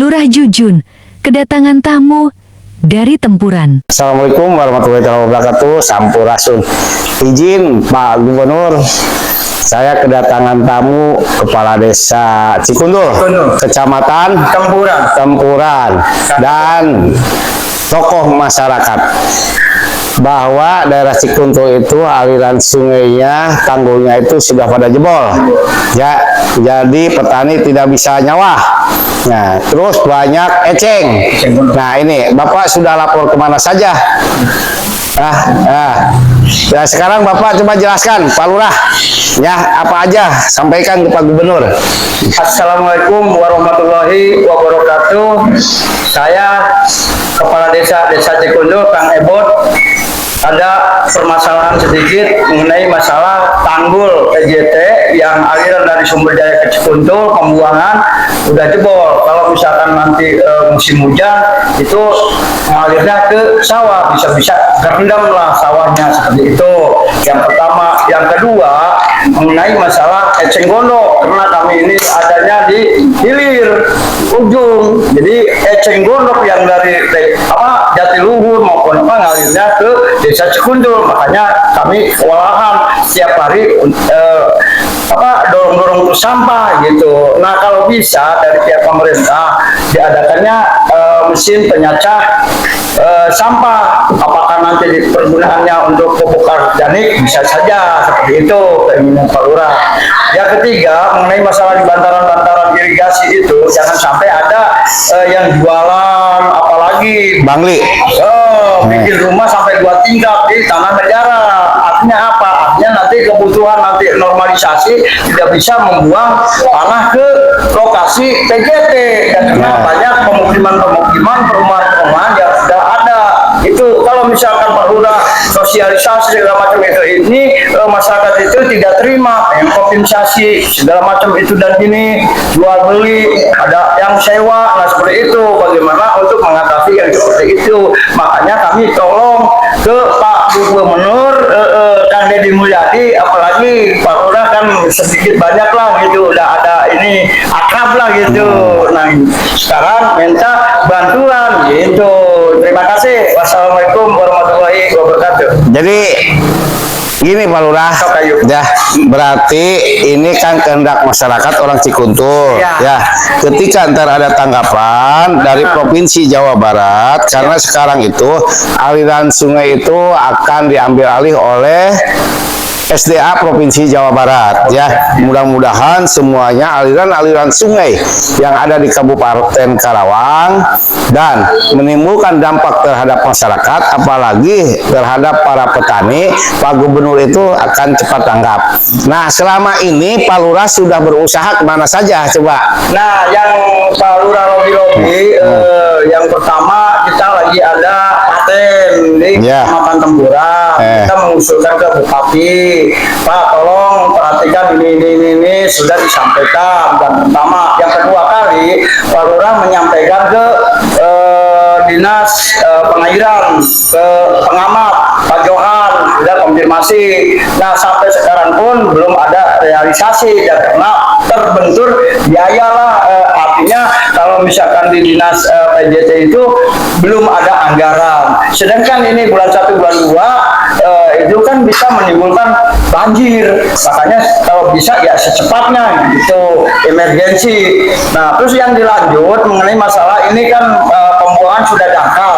Lurah Jujun kedatangan tamu dari Tempuran. Assalamualaikum warahmatullahi wabarakatuh. Sampurasun. Izin Pak Gubernur, saya kedatangan tamu Kepala Desa Cikundul, Kecamatan Tempuran, dan tokoh masyarakat, bahwa daerah Cikundul itu aliran sungainya, tanggulnya itu sudah pada jebol ya, jadi petani tidak bisa nyawah. Nah, terus banyak eceng. Nah, ini Bapak sudah lapor kemana saja? Ya, sekarang Bapak coba jelaskan, Pak Lurah, ya, apa aja, sampaikan ke Pak Gubernur. Assalamualaikum warahmatullahi wabarakatuh. Saya Kepala Desa Cikundul, Kang Ebot. Ada permasalahan sedikit mengenai masalah tanggul PJT yang aliran dari sumber daya ke Cikundul, pembuangan udah jebol. Kalau misalkan nanti musim hujan itu mengalirnya ke sawah, bisa kerendam lah sawahnya, seperti itu. Yang pertama. Yang kedua, mengenai masalah eceng gondok, karena kami ini adanya di hilir ujung, jadi eceng gondok yang dari Jatiluhur maupun ngalirnya ke Desa Cikundul, makanya kami kewalahan setiap hari dorong-dorong untuk sampah gitu. Nah, kalau bisa dari pihak pemerintah diadakannya mesin penyacah sampah, apakah nanti pergunaannya untuk pupuk organik, bisa saja seperti itu keinginan Pak Lurah. Yang ketiga, mengenai masalah di bantaran-bantaran irigasi itu jangan sampai ada yang jualan, apalagi Bangli, bikin rumah sampai 2 tingkat di tanah negara. Artinya apa? Artinya nanti kebutuhan nanti normalisasi tidak bisa membuang tanah ke lokasi PJT, dan karena banyak pemukiman-pemukiman, perumahan-perumahan yang sudah ada. Itu kalau misalkan Pak Lurah sosialisasi segala macam ini masyarakat itu tidak terima, yang kompensasi segala macam itu dan ini jual beli, ada yang sewa. Nah, seperti itu bagaimana untuk mengatasi yang seperti itu. Makanya kami tolong ke Pak Gubernur Kang Deddy Mulyadi, apalagi Pak Lurah kan sedikit banyak lah gitu, udah ada ini akrab lah gitu. Nah, sekarang minta bantuan gitu. Terima kasih. Wassalamualaikum warahmatullahi wabarakatuh. Jadi gini Pak Lurah, ya, berarti ini kan kehendak masyarakat orang Cikundul, ya. Ketika ntar ada tanggapan dari Provinsi Jawa Barat, karena sekarang itu aliran sungai itu akan diambil alih oleh SDA Provinsi Jawa Barat, ya. Mudah-mudahan semuanya aliran-aliran sungai yang ada di Kabupaten Karawang dan menimbulkan dampak terhadap masyarakat, apalagi terhadap para petani, Pak Gubernur itu akan cepat tanggap. Nah, selama ini Pak Lurah sudah berusaha kemana saja, coba? Nah, yang Pak Lurah lobby-lobby, yang pertama kita lagi ada paten di Kecamatan Tempuran. Kita mengusulkan ke Bupati, Pak, tolong perhatikan ini sudah disampaikan. Dan pertama, yang kedua kali Pak Lurah menyampaikan ke Dinas Pengairan, ke pengamat Pak Johan, sudah konfirmasi. Nah, sampai sekarang pun belum ada realisasi, dan karena terbentur biaya lah. Artinya kalau misalkan di Dinas PJT itu belum ada anggaran, sedangkan ini bulan 1 bulan 2 itu kan bisa menimbulkan banjir. Makanya kalau bisa ya secepatnya gitu, emergensi. Nah, terus yang dilanjut mengenai masalah ini kan pembuangan sudah dangkal,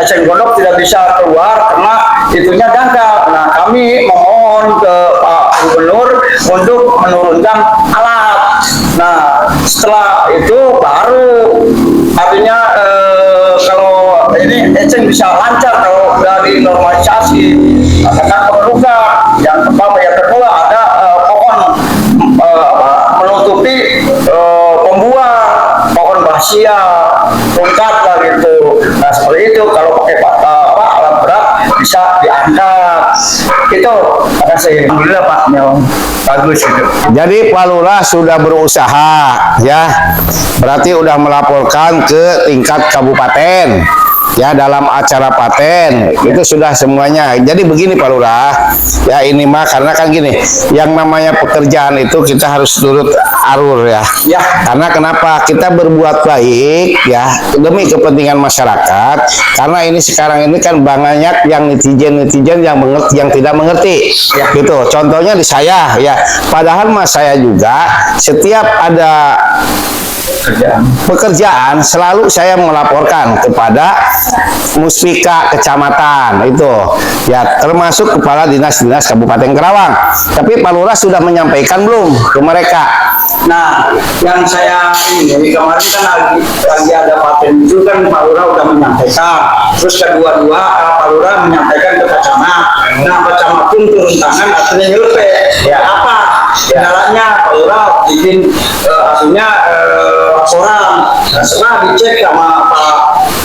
eceng gondok tidak bisa keluar karena itunya dangkal. Nah, kami memohon ke Pak Gubernur untuk menurunkan alat. Nah, setelah itu baru artinya kalau ini eceng bisa lancar kalau dari normalisasi. Karena perlukan yang pertama, yang kedua ada pohon menutupi pembuang, pohon basia, tongkat lah gitu. Nah, seperti itu kalau pakai alat berat bisa diangkat. Itu, terima kasih. Alhamdulillah Pak, bagus gitu. Jadi Pak Lurah sudah berusaha, ya, berarti udah melaporkan ke tingkat kabupaten, ya dalam acara paten itu sudah semuanya. Jadi begini Pak Lurah, ya ini mah karena kan gini, yang namanya pekerjaan itu kita harus turut arur ya. Ya. Karena kenapa kita berbuat baik ya demi kepentingan masyarakat. Karena ini sekarang ini kan banyak yang netizen yang mengerti, yang tidak mengerti. Ya. Gitu. Contohnya di saya ya. Padahal mas saya juga setiap ada pekerjaan selalu saya melaporkan kepada Muspika Kecamatan itu ya, termasuk Kepala Dinas Kabupaten Karawang. Tapi Pak Lurah sudah menyampaikan belum ke mereka? Nah, yang saya ini kemarin kan lagi ada paten itu kan Pak Lurah udah menyampaikan. Terus kedua-dua Pak Lurah menyampaikan ke Camat. Nah, Camat pun turun tangan artinya nyelpe. Ya apa? Kendalanya Pak Lurah bikin artinya laporan. Nah, setelah dicek sama Pak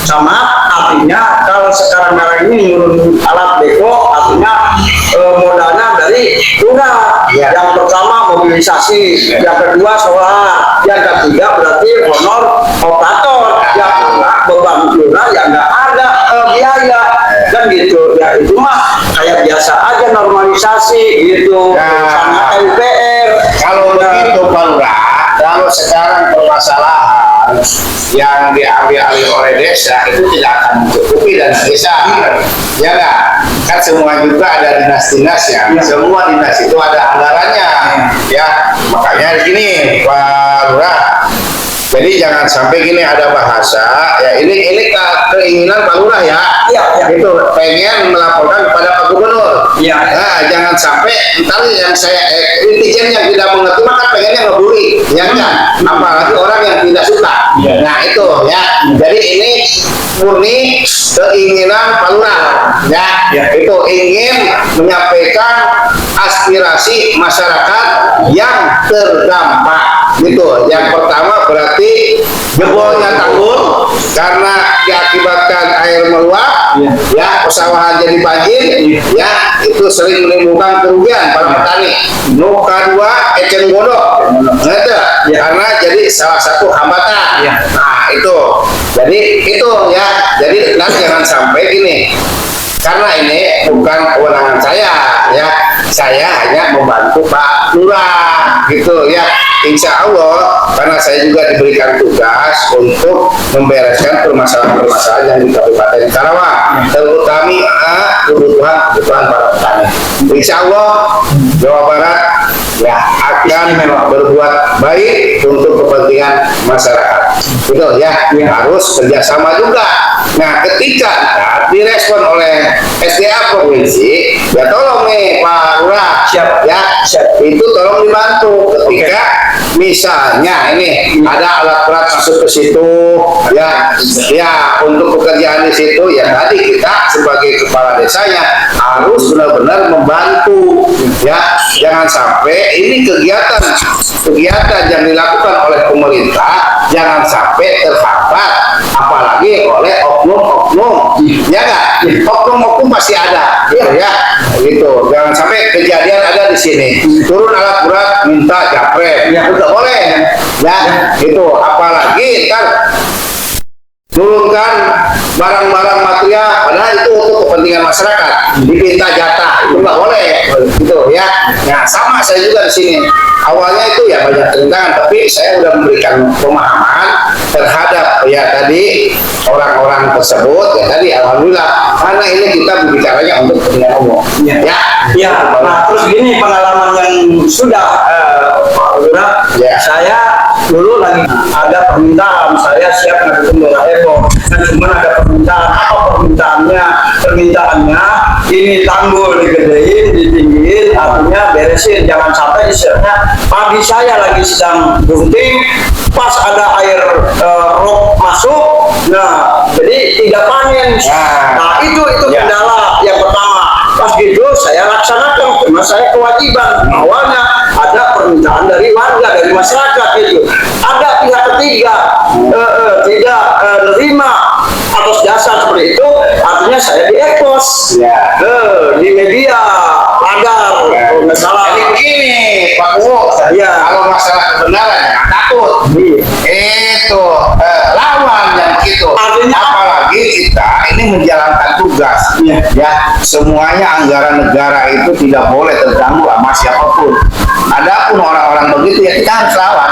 Camat, artinya kalau sekarang ini menurut alat beko, artinya modalnya dari lurah. Yang pertama mobilisasi, yang kedua solar, yang ketiga berarti honor operator, yang beban lurah yang nggak ada biaya kan gitu. Ya itu mah kayak biasa aja normalisasi gitu. Sama LPR. Kalau begitu Pak Lurah, kalau sekarang permasalahan yang diambil alih oleh desa itu tidak akan mencukupi dana desa, ya nggak? Kan semua juga ada dinas-dinas ya, semua dinas itu ada anggarannya, ya. Makanya gini Pak Lurah, jadi jangan sampai gini ada bahasa, ya ini keinginan Pak Lurah ya, itu pengen melaporkan kepada Pak Gubernur. Nah, jangan sampai ntar yang saya netizen yang tidak mengerti maka pengennya ngebully, ya kan? Apalagi orang yang tidak suka. Nah itu ya. Jadi ini murni keinginan Pak Lurah, ya. Itu ingin menyampaikan aspirasi masyarakat yang terdampak. Gitu. Yang pertama berarti jebolnya tanggul karena diakibatkan air meluap, ya pesawahan jadi banjir, ya itu sering menimbulkan kerugian para petani. Kedua eceng godok, karena jadi salah satu hambatan. Nah itu, jadi itu ya, jadi nanti jangan sampai gini. Karena ini bukan kewenangan saya, ya saya hanya membantu Pak Lurah, gitu ya. Insya Allah, karena saya juga diberikan tugas untuk membereskan permasalahan-permasalahan yang di Kabupaten Karawang, terutama kebutuhan para petani. Insya Allah, Jawa Barat ya akan berbuat baik untuk kepentingan masyarakat. Betul ya, harus kerjasama juga. Nah, ketika direspon oleh SDA provinsi, ya tolong nih Pak Lurah, siap, itu tolong dibantu ketika misalnya ini ada alat berat masuk ke situ, ya untuk pekerjaan di situ, ya tadi kita sebagai kepala desanya harus benar-benar membantu, ya jangan sampai ini kegiatan yang dilakukan oleh pemerintah jangan sampai terhambat, apalagi oleh oknum-oknum, ya nggak? Oknum-oknum pasti ada, ya gitu. Jangan sampai kejadian ada di sini turun alat berat minta japret, udah boleh, ya itu. Apalagi kan turunkan barang-barang material, padahal itu untuk kepentingan masyarakat, diminta jatah, itu nggak boleh, gitu ya. Nah sama saya juga di sini. Awalnya itu ya banyak rintangan, tapi saya sudah memberikan pemahaman terhadap ya tadi orang-orang tersebut, ya tadi alhamdulillah, karena ini kita berbicaranya untuk kepentingan umum. Nah terus gini pengalaman yang sudah Pak Lurah, saya dulu lagi ada permintaan, saya siap ngedukung bola Eko, dan cuma ada permintaan, permintaannya ini tanggul digedein, ditinggiin, artinya beresin, jangan sampai istilahnya pagi saya lagi sedang gunting, pas ada air rop masuk, nah jadi tidak panen. Nah itu kendala yang pertama. Pas gitu saya laksanakan, karena saya kewajiban. Awalnya ada permintaan dari warga, dari masyarakat itu. Ada pihak ketiga tidak nerima atas dasar seperti itu, artinya saya diekspos di media pagar. Masalah jadi begini Pak Wo, kalau masalah kebenaran jangan takut, itu lawan yang begitu. Artinya apalagi kita Ya, semuanya anggaran negara itu tidak boleh terganggu sama siapapun. Adapun orang-orang begitu ya kita harus lawan.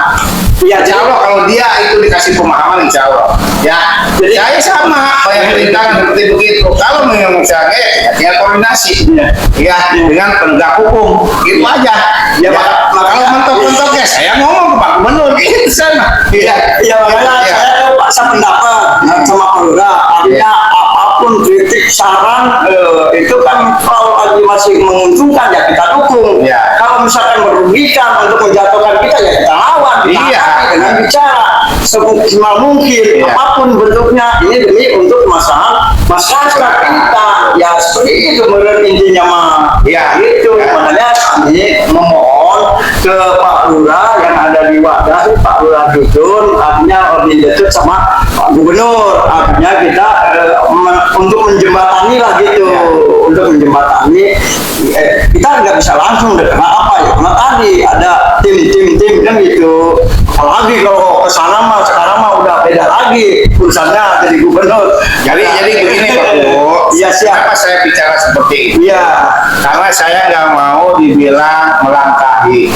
Ya, insya Allah kalau dia itu dikasih pemahaman, insya Allah. Ya, jadi saya sama banyak perintangan seperti begitu. Kalau memang misalnya ya koordinasi, ya dengan penegak hukum, itu aja. Ya, kalau mentok-mentok ya saya ngomong ke Pak Gubernur itu sana. Ya makanya saya Pak sependapat sama Pak Lurah. Artinya apapun kritik saran itu kan kalau lagi masih menguntungkan ya kita dukung. Kalau misalkan merugikan untuk menjatuhkan kita ya kita lawan. Dengan bicara semaksimal mungkin apapun bentuknya ini demi untuk masyarakat kita ya seperti itu menurut intinya mah itu makanya kami memohon ke Pak Lurah yang ada di Wadah, Pak Lurah Dusun, artinya koordinator sama Pak Gubernur, artinya kita untuk menjembatani lah gitu, untuk menjembatani kita nggak bisa langsung deh, karena apa ya? Karena tadi ada tim kan gitu. Apalagi kalau ke sana mah sekarang mah udah beda lagi urusannya jadi gubernur. Jadi begini Pak Bu. Iya siapa saya bicara seperti itu? Iya. Karena saya nggak mau dibilang melangkahi.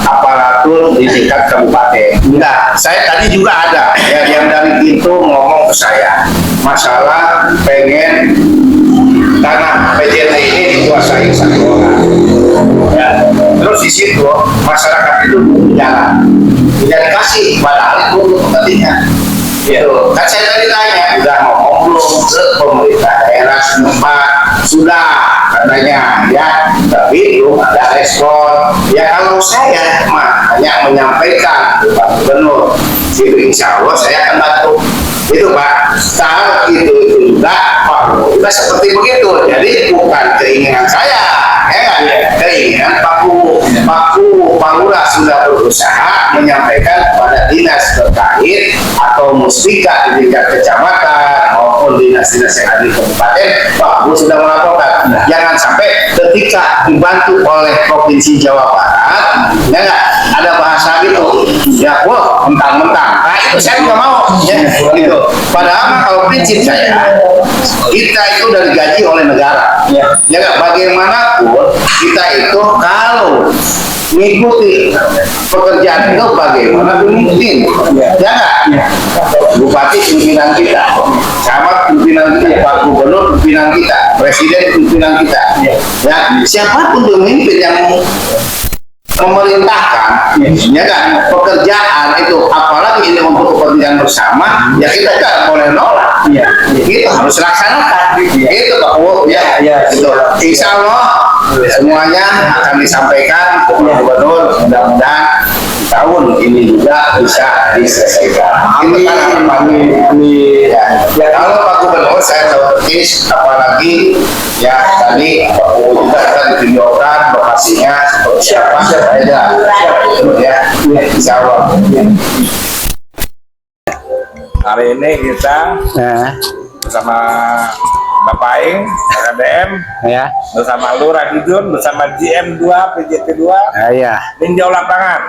Aparatur di tingkat kabupaten. Enggak. Saya tadi juga ada yang dari itu ngomong ke saya masalah pengen tanah PJT ini dikuasai satu orang. Ya. Terus di situ masyarakat itu jalan tidak dikasih, padahal itu untuk kepentingan. Gitu. Kan saya tadi tanya, udah ngomong belum ke pemerintah daerah setempat? Sudah katanya, ya. Tapi belum ada respon. Ya kalau saya hanya menyampaikan ke Pak Gubernur, itu insya Allah saya akan bantu. Itu Pak, kalau itu juga Pak, juga seperti begitu. Jadi bukan keinginan saya, keinginan Pak Lurah sudah berusaha menyampaikan kepada dinas terkait atau muspika di tingkat kecamatan maupun dinas-dinas yang ada di kabupaten. Pak Bu sudah melaporkan, jangan sampai ketika dibantu oleh Provinsi Jawa Barat, ada bahasa gitu, ya wah mentang-mentang. Nah itu saya nggak mau, gitu. Padahal kalau prinsip saya, kita itu udah digaji oleh negara. Bagaimanapun kita itu kalau mengikuti pekerjaan itu bagaimana mungkin Bupati pimpinan kita, camat pimpinan kita, Pak Gubernur pimpinan kita, Presiden pimpinan kita, siapapun pemimpin yang memerintahkan pekerjaan itu, apalagi ini untuk kepentingan bersama, ya kita tidak boleh nolak, kita harus laksanakan, itu Pak Bu, gitu. Insya Allah semuanya akan disampaikan ke Pak Gubernur, mudah-mudahan tahun ini juga bisa diselesaikan. Ya kalau Pak Gubernur saya tahu persis, apalagi tadi Pak Gubernur juga akan ditunjukkan lokasinya seperti siapa aja, insya Allah. Hari ini kita bersama Bapak Aing, RDM, bersama Lurah Dusun, bersama GM2, PJT2, tinjau lapangan,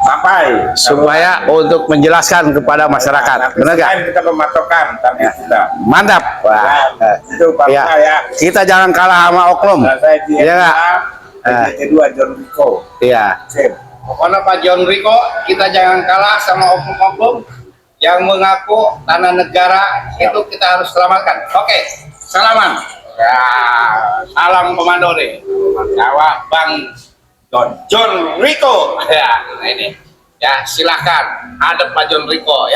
sampai supaya untuk menjelaskan kepada masyarakat, benar gak? Kita mematokkan target kita. Mantap. Wah. Itu Pak Kita jangan kalah sama oknum. Saya GM2, PJT2 John Rico. Pokoknya Pak John Rico, kita jangan kalah sama oknum-oknum yang mengaku tanah negara. Itu kita harus selamatkan. Oke, salaman. Salam komando nih. Jawa Bang John Rico. Nah ini. Silakan hadap Pak John Rico